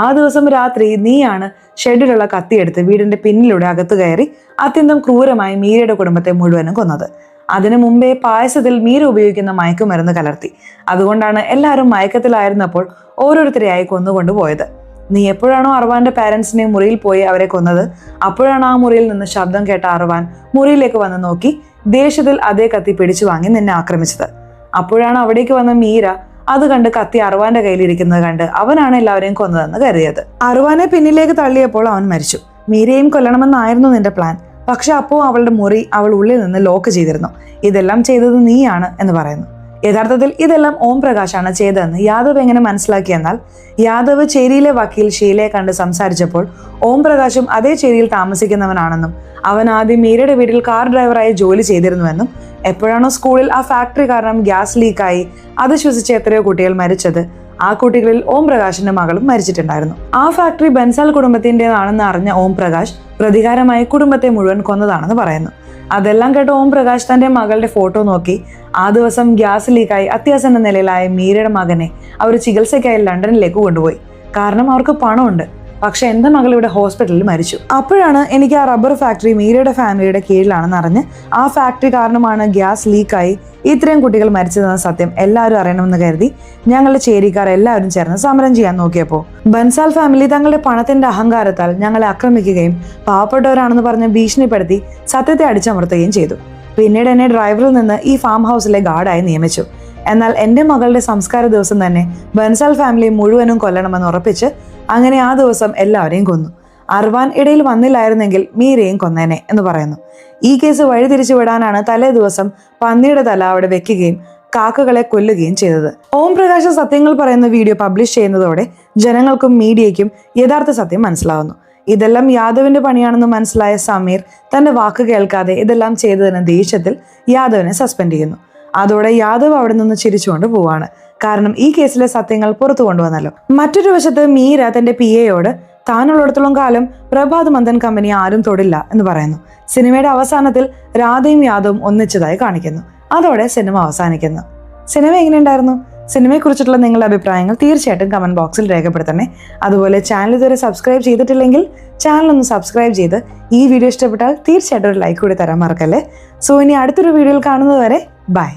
ആ ദിവസം രാത്രി നീയാണ് ഷെഡിലുള്ള കത്തിയെടുത്ത് വീടിന്റെ പിന്നിലൂടെ അകത്തു കയറി അത്യന്തം ക്രൂരമായി മീരയുടെ കുടുംബത്തെ മുഴുവനും കൊന്നത്. അതിനു മുമ്പേ പായസത്തിൽ മീര ഉപയോഗിക്കുന്ന മയക്കുമരുന്ന് കലർത്തി. അതുകൊണ്ടാണ് എല്ലാവരും മയക്കത്തിലായിരുന്നപ്പോൾ ഓരോരുത്തരെയായി കൊന്നുകൊണ്ടുപോയത്. നീ എപ്പോഴാണോ അർവാന്റെ പാരന്റ്സിനെ മുറിയിൽ പോയി അവരെ കൊന്നത്, അപ്പോഴാണ് ആ മുറിയിൽ നിന്ന് ശബ്ദം കേട്ട അർവാൻ മുറിയിലേക്ക് വന്ന് നോക്കി ദേഷ്യത്തിൽ അതേ കത്തി പിടിച്ചു വാങ്ങി നിന്നെ ആക്രമിച്ചത്. അപ്പോഴാണ് അവിടേക്ക് വന്ന മീര അത് കണ്ട് കത്തി അർവാന്റെ കയ്യിലിരിക്കുന്നത് കണ്ട് അവനാണ് എല്ലാവരെയും കൊന്നതെന്ന് കരുതിയത്. അർവാനെ പിന്നിലേക്ക് തള്ളിയപ്പോൾ അവൻ മരിച്ചു. മീരയും കൊല്ലണമെന്നായിരുന്നു നിന്റെ പ്ലാൻ, പക്ഷെ അപ്പോൾ അവളുടെ മുറി അവൾ ഉള്ളിൽ നിന്ന് ലോക്ക് ചെയ്തിരുന്നു. ഇതെല്ലാം ചെയ്തത് നീയാണ് എന്ന് പറയുന്നു. യഥാർത്ഥത്തിൽ ഇതെല്ലാം ഓം പ്രകാശാണ് ചെയ്തതെന്ന് യാദവ് എങ്ങനെ മനസ്സിലാക്കിയെന്നാൽ യാദവ് ചേരിയിലെ വക്കീൽ ഷീലയെ കണ്ട് സംസാരിച്ചപ്പോൾ ഓം പ്രകാശും അതേ ചേരിയിൽ താമസിക്കുന്നവനാണെന്നും അവൻ ആദ്യം മീരയുടെ വീട്ടിൽ കാർ ഡ്രൈവറായി ജോലി ചെയ്തിരുന്നുവെന്നും എപ്പോഴാണോ സ്കൂളിൽ ആ ഫാക്ടറി കാരണം ഗ്യാസ് ലീക്കായി അത് ശ്വസിച്ച് എത്രയോ കുട്ടികൾ മരിച്ചത്, ആ കുട്ടികളിൽ ഓം പ്രകാശിന്റെ മകളും മരിച്ചിട്ടുണ്ടായിരുന്നു. ആ ഫാക്ടറി ബൻസാൽ കുടുംബത്തിൻ്റെതാണെന്ന് അറിഞ്ഞ ഓം പ്രകാശ് പ്രതികാരമായി കുടുംബത്തെ മുഴുവൻ കൊന്നതാണെന്ന് പറയുന്നു. അതെല്ലാം കേട്ട് ഓം പ്രകാശ് തന്റെ മകളുടെ ഫോട്ടോ നോക്കി ആ ദിവസം ഗ്യാസ് ലീക്കായി അത്യാസന്ന നിലയിലായ മീരയുടെ മകനെ അവർ ചികിത്സയ്ക്കായി ലണ്ടനിലേക്ക് കൊണ്ടുപോയി. കാരണം അവർക്ക് പണമുണ്ട്. പക്ഷെ എന്റെ മകൾ ഇവിടെ ഹോസ്പിറ്റലിൽ മരിച്ചു. അപ്പോഴാണ് എനിക്ക് ആ റബ്ബർ ഫാക്ടറി മീരയുടെ ഫാമിലിയുടെ കീഴിലാണെന്ന് അറിഞ്ഞ് ആ ഫാക്ടറി കാരണമാണ് ഗ്യാസ് ലീക്കായി ഇത്രയും കുട്ടികൾ മരിച്ചതെന്ന സത്യം എല്ലാവരും അറിയണമെന്ന് കരുതി ഞങ്ങളുടെ ചേരിക്കാർ എല്ലാവരും ചേർന്ന് സമരം ചെയ്യാൻ നോക്കിയപ്പോൾ ബൻസാൽ ഫാമിലി തങ്ങളുടെ പണത്തിന്റെ അഹങ്കാരത്താൽ ഞങ്ങളെ ആക്രമിക്കുകയും പാവപ്പെട്ടവരാണെന്ന് പറഞ്ഞ് ഭീഷണിപ്പെടുത്തി സത്യത്തെ അടിച്ചമർത്തുകയും ചെയ്തു. പിന്നീട് എന്നെ ഡ്രൈവറിൽ നിന്ന് ഈ ഫാം ഹൗസിലെ ഗാർഡായി നിയമിച്ചു. എന്നാൽ എൻ്റെ മകളുടെ സംസ്കാര ദിവസം തന്നെ ബൻസാൽ ഫാമിലി മുഴുവനും കൊല്ലണമെന്ന് ഉറപ്പിച്ച് അങ്ങനെ ആ ദിവസം എല്ലാവരെയും കൊന്നു. അർവാൻ ഇടയിൽ വന്നില്ലായിരുന്നെങ്കിൽ മീരയും കൊന്നേനെ എന്ന് പറയുന്നു. ഈ കേസ് വഴിതിരിച്ചു വിടാനാണ് തലേ ദിവസം പന്നിയുടെ തല അവിടെ വെക്കുകയും കാക്കകളെ കൊല്ലുകയും ചെയ്തത്. ഓം പ്രകാശ് സത്യങ്ങൾ പറയുന്ന വീഡിയോ പബ്ലിഷ് ചെയ്യുന്നതോടെ ജനങ്ങൾക്കും മീഡിയയ്ക്കും യഥാർത്ഥ സത്യം മനസ്സിലാവുന്നു. ഇതെല്ലാം യാദവിന്റെ പണിയാണെന്ന് മനസ്സിലായ സമീർ തന്റെ വാക്ക് കേൾക്കാതെ ഇതെല്ലാം ചെയ്തതിന് ദേഷ്യത്തിൽ യാദവിനെ സസ്പെൻഡ് ചെയ്യുന്നു. അതോടെ യാദവ് അവിടെ നിന്ന് ചിരിച്ചുകൊണ്ട് പോവാണ്. കാരണം ഈ കേസിലെ സത്യങ്ങൾ പുറത്തു കൊണ്ടുവന്നല്ലോ. മറ്റൊരു വശത്ത് മീര തന്റെ PAയോട് താനുള്ളിടത്തോളം കാലം പ്രഭാത് മന്ദൻ കമ്പനി ആരും തൊടില്ല എന്ന് പറയുന്നു. സിനിമയുടെ അവസാനത്തിൽ രാധയും യാദവും ഒന്നിച്ചതായി കാണിക്കുന്നു. അതോടെ സിനിമ അവസാനിക്കുന്നു. സിനിമ എങ്ങനെയുണ്ടായിരുന്നു? സിനിമയെക്കുറിച്ചിട്ടുള്ള നിങ്ങളുടെ അഭിപ്രായങ്ങൾ തീർച്ചയായിട്ടും കമന്റ് ബോക്സിൽ രേഖപ്പെടുത്തണേ. അതുപോലെ ചാനൽ ഇതുവരെ സബ്സ്ക്രൈബ് ചെയ്തിട്ടില്ലെങ്കിൽ ചാനൽ ഒന്ന് സബ്സ്ക്രൈബ് ചെയ്ത് ഈ വീഡിയോ ഇഷ്ടപ്പെട്ടാൽ തീർച്ചയായിട്ടും ഒരു ലൈക്ക് കൂടി തരാൻ മറക്കല്ലേ. സോ ഇനി അടുത്തൊരു വീഡിയോയിൽ കാണുന്നത് വരെ ബൈ.